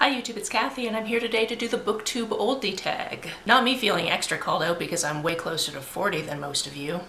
Hi YouTube, it's Kathy and I'm here today to do the BookTube Oldie Tag. Not me feeling extra called out because I'm way closer to 40 than most of you.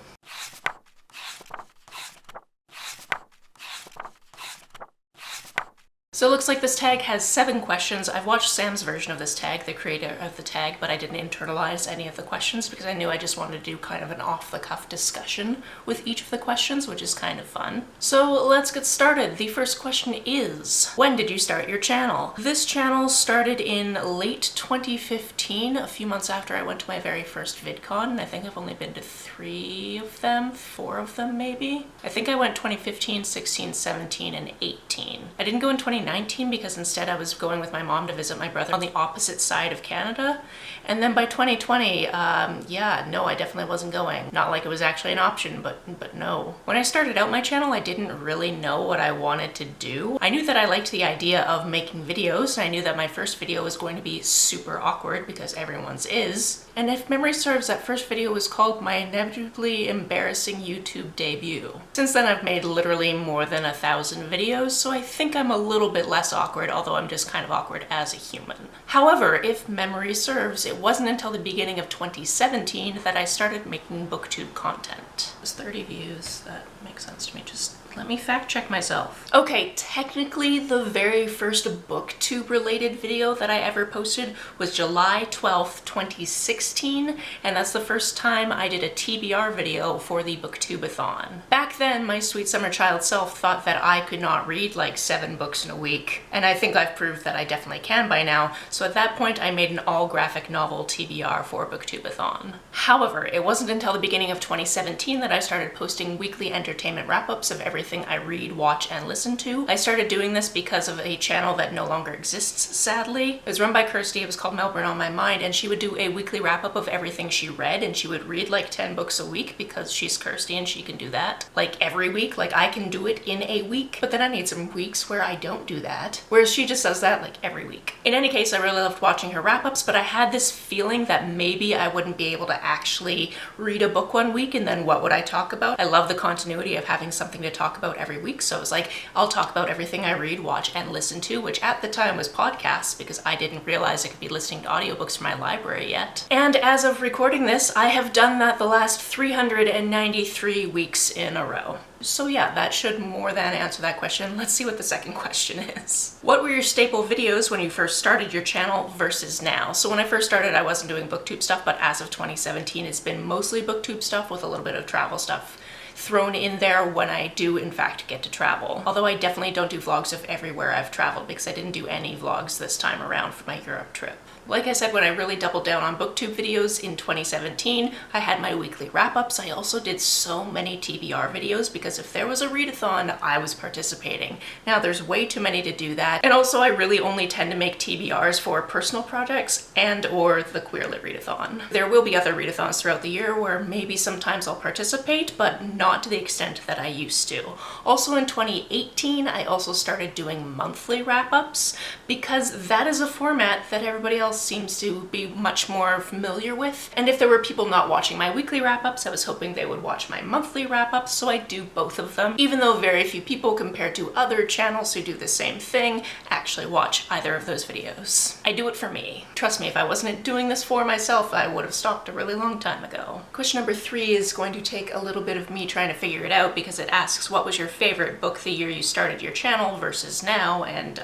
So it looks like this tag has 7 questions. I've watched Sam's version of this tag, the creator of the tag, but I didn't internalize any of the questions because I knew I just wanted to do kind of an off-the-cuff discussion with each of the questions, which is kind of fun. So let's get started. The first question is, when did you start your channel? This channel started in late 2015, a few months after I went to my very first VidCon, and I think I've only been to 3 of them, 4 of them maybe. I think I went 2015, 16, 17, and 18. I didn't go in 2019 because instead I was going with my mom to visit my brother on the opposite side of Canada. And then by 2020, yeah, no, I definitely wasn't going. Not like it was actually an option, but no. When I started out my channel, I didn't really know what I wanted to do. I knew that I liked the idea of making videos, and I knew that my first video was going to be super awkward because everyone's is. And if memory serves, that first video was called My Inevitably Embarrassing YouTube Debut. Since then I've made literally more than 1,000 videos, so I think I'm a little bit less awkward, although I'm just kind of awkward as a human. However, if memory serves, it wasn't until the beginning of 2017 that I started making BookTube content. It was 30 views, that makes sense to me. Just let me fact check myself. Okay, technically the very first BookTube related video that I ever posted was July 12th, 2016, and that's the first time I did a TBR video for the BookTube-a-thon. Back then, my sweet summer child self thought that I could not read like 7 books in a week, and I think I've proved that I definitely can by now, so at that point I made an all-graphic novel TBR for BookTube-a-thon. However, it wasn't until the beginning of 2017 that I started posting weekly entertainment wrap-ups of everything I read, watch, and listen to. I started doing this because of a channel that no longer exists, sadly. It was run by Kirsty, it was called Melbourne on My Mind, and she would do a weekly wrap-up of everything she read, and she would read like 10 books a week because she's Kirsty and she can do that. Like every week, like I can do it in a week, but then I need some weeks where I don't do that, whereas she just does that like every week. In any case, I really loved watching her wrap-ups, but I had this feeling that maybe I wouldn't be able to actually read a book one week, and then what would I talk about? I love the continuity of having something to talk about every week, so it was like, I'll talk about everything I read, watch, and listen to, which at the time was podcasts because I didn't realize I could be listening to audiobooks from my library yet. And as of recording this, I have done that the last 393 weeks in a row. So yeah, that should more than answer that question. Let's see what the second question is. What were your staple videos when you first started your channel versus now? So when I first started, I wasn't doing BookTube stuff, but as of 2017, it's been mostly BookTube stuff with a little bit of travel stuff thrown in there when I do in fact get to travel. Although I definitely don't do vlogs of everywhere I've traveled because I didn't do any vlogs this time around for my Europe trip. Like I said, when I really doubled down on BookTube videos in 2017, I had my weekly wrap-ups. I also did so many TBR videos because if there was a readathon, I was participating. Now there's way too many to do that. And also I really only tend to make TBRs for personal projects and or the Queer Lit readathon. There will be other readathons throughout the year where maybe sometimes I'll participate, but not to the extent that I used to. Also in 2018, I also started doing monthly wrap-ups because that is a format that everybody else seems to be much more familiar with. And if there were people not watching my weekly wrap-ups, I was hoping they would watch my monthly wrap-ups, so I do both of them, even though very few people compared to other channels who do the same thing actually watch either of those videos. I do it for me. Trust me, if I wasn't doing this for myself, I would have stopped a really long time ago. Question number 3 is going to take a little bit of me trying to figure it out because it asks, what was your favorite book the year you started your channel versus now? And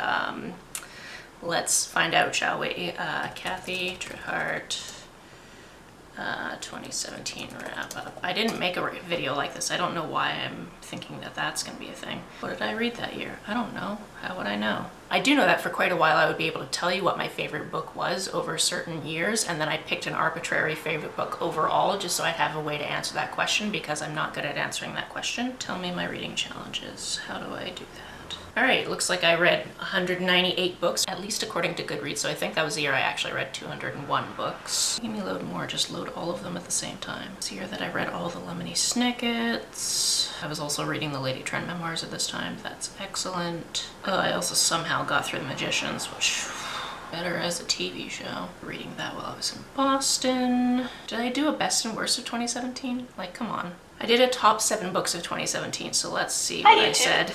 let's find out, shall we? Kathy Trithardt, 2017 wrap-up. I didn't make a video like this. I don't know why I'm thinking that that's going to be a thing. What did I read that year? I don't know. How would I know? I do know that for quite a while I would be able to tell you what my favorite book was over certain years, and then I picked an arbitrary favorite book overall just so I'd have a way to answer that question because I'm not good at answering that question. Tell me my reading challenges. How do I do that? Alright, looks like I read 198 books, at least according to Goodreads, so I think that was the year I actually read 201 books. Give me a load more, just load all of them at the same time. It's the year that I read all the Lemony Snickets. I was also reading the Lady Trent memoirs at this time. That's excellent. I also somehow got through The Magicians, which better as a TV show. Reading that while I was in Boston. Did I do a best and worst of 2017? Like, come on. I did a top 7 books of 2017, so let's see what I said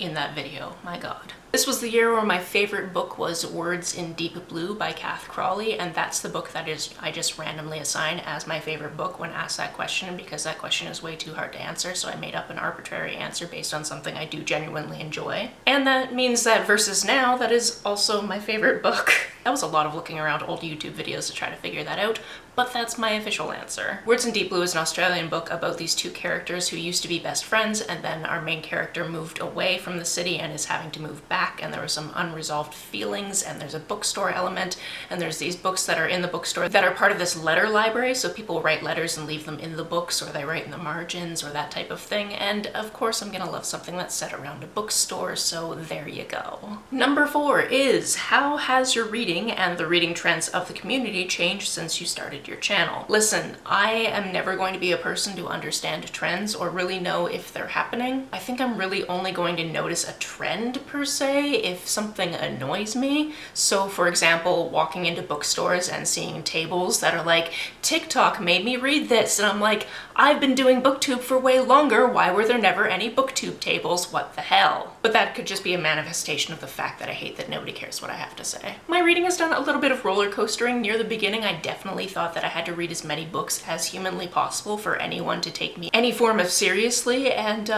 in that video, my god. This was the year where my favorite book was Words in Deep Blue by Kath Crawley, and that's the book that I just randomly assign as my favorite book when asked that question, because that question is way too hard to answer, so I made up an arbitrary answer based on something I do genuinely enjoy. And that means that Versus Now, that is also my favorite book. That was a lot of looking around old YouTube videos to try to figure that out, but that's my official answer. Words in Deep Blue is an Australian book about these two characters who used to be best friends, and then our main character moved away from the city and is having to move back, and there were some unresolved feelings, and there's a bookstore element, and there's these books that are in the bookstore that are part of this letter library, so people write letters and leave them in the books, or they write in the margins, or that type of thing, and of course I'm gonna love something that's set around a bookstore, so there you go. Number 4 is, how has your reading and the reading trends of the community changed since you started your channel? Listen, I am never going to be a person to understand trends or really know if they're happening. I think I'm really only going to notice a trend per se if something annoys me. So for example, walking into bookstores and seeing tables that are like, TikTok made me read this, and I'm like, I've been doing BookTube for way longer, why were there never any BookTube tables? What the hell? But that could just be a manifestation of the fact that I hate that nobody cares what I have to say. My reading has done a little bit of roller coastering. Near the beginning, I definitely thought that I had to read as many books as humanly possible for anyone to take me any form of seriously, and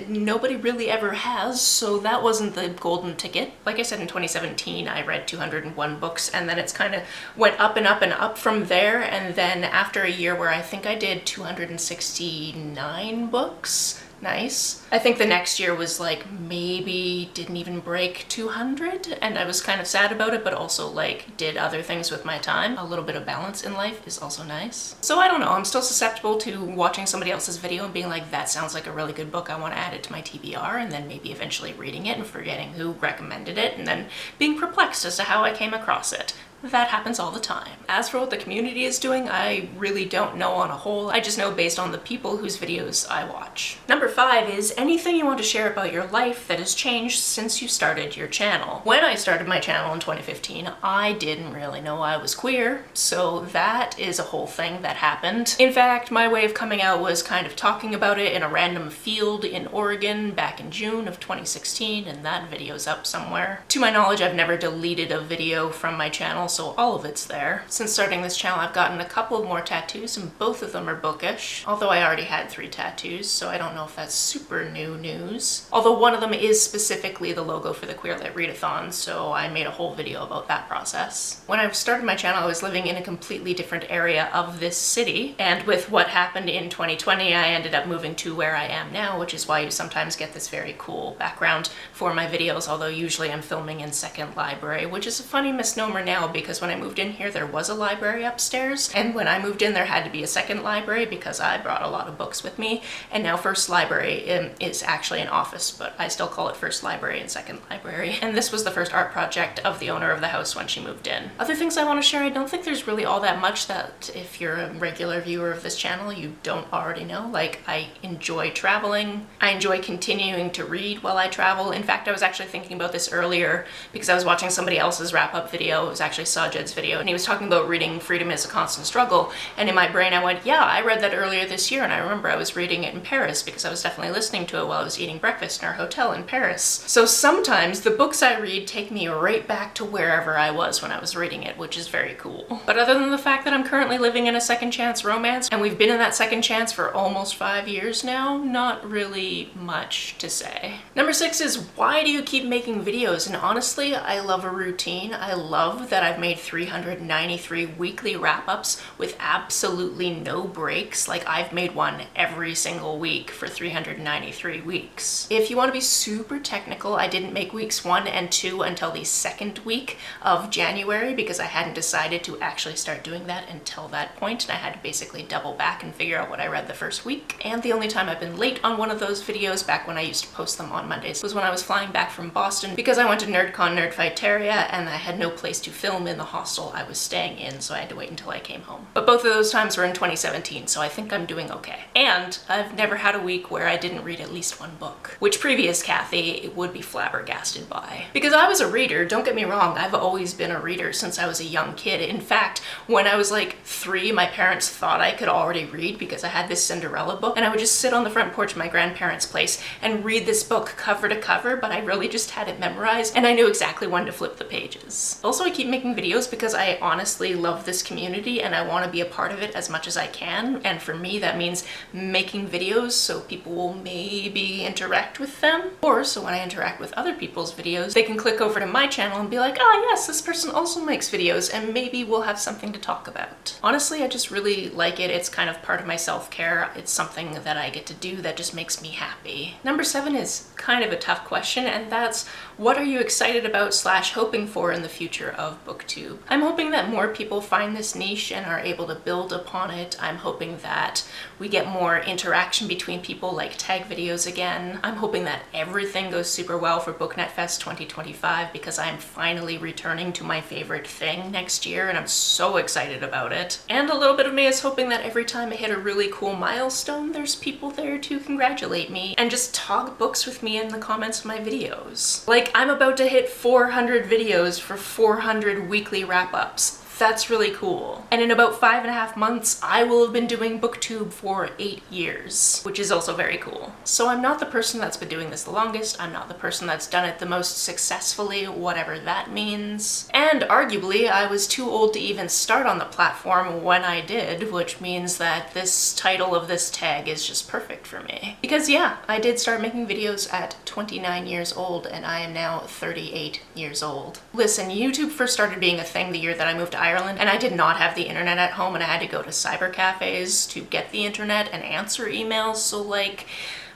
nobody really ever has, so that wasn't the golden ticket. Like I said, in 2017, I read 201 books, and then it's kind of went up and up and up from there, and then after a year where I think I did 269 books, nice. I think the next year was like maybe didn't even break 200, and I was kind of sad about it, but also like did other things with my time. A little bit of balance in life is also nice. So I don't know, I'm still susceptible to watching somebody else's video and being like, that sounds like a really good book, I want to add it to my TBR, and then maybe eventually reading it and forgetting who recommended it, and then being perplexed as to how I came across it. That happens all the time. As for what the community is doing, I really don't know on a whole. I just know based on the people whose videos I watch. Number 5 is anything you want to share about your life that has changed since you started your channel. When I started my channel in 2015, I didn't really know I was queer, so that is a whole thing that happened. In fact, my way of coming out was kind of talking about it in a random field in Oregon back in June of 2016, and that video's up somewhere. To my knowledge, I've never deleted a video from my channel, so all of it's there. Since starting this channel, I've gotten a couple of more tattoos, and both of them are bookish. Although I already had 3 tattoos, so I don't know if that's super new news. Although one of them is specifically the logo for the Queer Lit Readathon, so I made a whole video about that process. When I started my channel, I was living in a completely different area of this city, and with what happened in 2020, I ended up moving to where I am now, which is why you sometimes get this very cool background for my videos, although usually I'm filming in Second Library, which is a funny misnomer now because when I moved in here there was a library upstairs, and when I moved in there had to be a second library because I brought a lot of books with me, and now First Library is actually an office, but I still call it First Library and Second Library. And this was the first art project of the owner of the house when she moved in. Other things I want to share, I don't think there's really all that much that if you're a regular viewer of this channel you don't already know. Like, I enjoy traveling. I enjoy continuing to read while I travel. In fact, I was actually thinking about this earlier because I was watching somebody else's wrap-up video. It was actually Saajid's video, and he was talking about reading Freedom is a Constant Struggle, and in my brain I went, yeah, I read that earlier this year, and I remember I was reading it in Paris because I was definitely listening to it while I was eating breakfast in our hotel in Paris. So sometimes the books I read take me right back to wherever I was when I was reading it, which is very cool. But other than the fact that I'm currently living in a second chance romance, and we've been in that second chance for almost 5 years now, not really much to say. Number 6 is, why do you keep making videos? And honestly, I love a routine. I love that I've made 393 weekly wrap-ups with absolutely no breaks. Like, I've made one every single week for 393 weeks. If you want to be super technical, I didn't make weeks 1 and 2 until the 2nd week of January because I hadn't decided to actually start doing that until that point, and I had to basically double back and figure out what I read the first week. And the only time I've been late on one of those videos, back when I used to post them on Mondays, was when I was flying back from Boston because I went to NerdCon Nerdfighteria and I had no place to film in the hostel I was staying in, so I had to wait until I came home. But both of those times were in 2017, so I think I'm doing okay. And I've never had a week where I didn't read at least one book, which previous Kathy would be flabbergasted by. Because I was a reader, don't get me wrong, I've always been a reader since I was a young kid. In fact, when I was like 3, my parents thought I could already read because I had this Cinderella book, and I would just sit on the front porch of my grandparents' place and read this book cover to cover, but I really just had it memorized and I knew exactly when to flip the pages. Also, I keep making videos because I honestly love this community and I want to be a part of it as much as I can, and for me that means making videos so people will maybe interact with them, or so when I interact with other people's videos they can click over to my channel and be like, oh yes, this person also makes videos and maybe we'll have something to talk about. Honestly, I just really like it. It's kind of part of my self-care. It's something that I get to do that just makes me happy. Number 7 is kind of a tough question, and that's, what are you excited about / hoping for in the future of BookTube? I'm hoping that more people find this niche and are able to build upon it. I'm hoping that we get more interaction between people, like tag videos again. I'm hoping that everything goes super well for BookNetFest 2025 because I'm finally returning to my favorite thing next year and I'm so excited about it. And a little bit of me is hoping that every time I hit a really cool milestone, there's people there to congratulate me and just talk books with me in the comments of my videos. Like, I'm about to hit 400 videos for 400 weekly wrap-ups. That's really cool. And in about 5.5 months, I will have been doing BookTube for 8 years, which is also very cool. So I'm not the person that's been doing this the longest, I'm not the person that's done it the most successfully, whatever that means. And arguably, I was too old to even start on the platform when I did, which means that this title of this tag is just perfect for me. Because yeah, I did start making videos at 29 years old, and I am now 38 years old. Listen, YouTube first started being a thing the year that I moved to Ireland, and I did not have the internet at home and I had to go to cyber cafes to get the internet and answer emails, so like,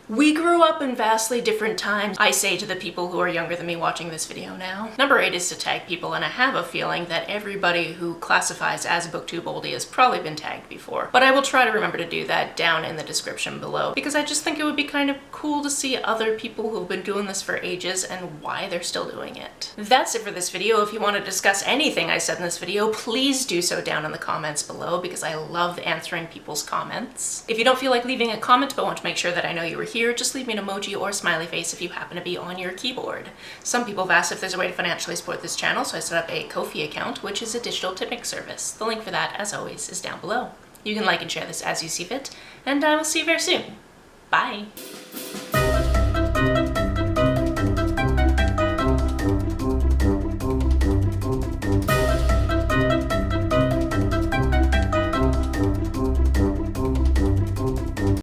we grew up in vastly different times, I say to the people who are younger than me watching this video now. Number 8 is to tag people, and I have a feeling that everybody who classifies as a BookTube oldie has probably been tagged before. But I will try to remember to do that down in the description below, because I just think it would be kind of cool to see other people who've been doing this for ages and why they're still doing it. That's it for this video. If you want to discuss anything I said in this video, please do so down in the comments below, because I love answering people's comments. If you don't feel like leaving a comment but want to make sure that I know you were here, just leave me an emoji or smiley face if you happen to be on your keyboard. Some people have asked if there's a way to financially support this channel, so I set up a Ko-fi account, which is a digital tipping service. The link for that, as always, is down below. You can like and share this as you see fit, and I will see you very soon. Bye!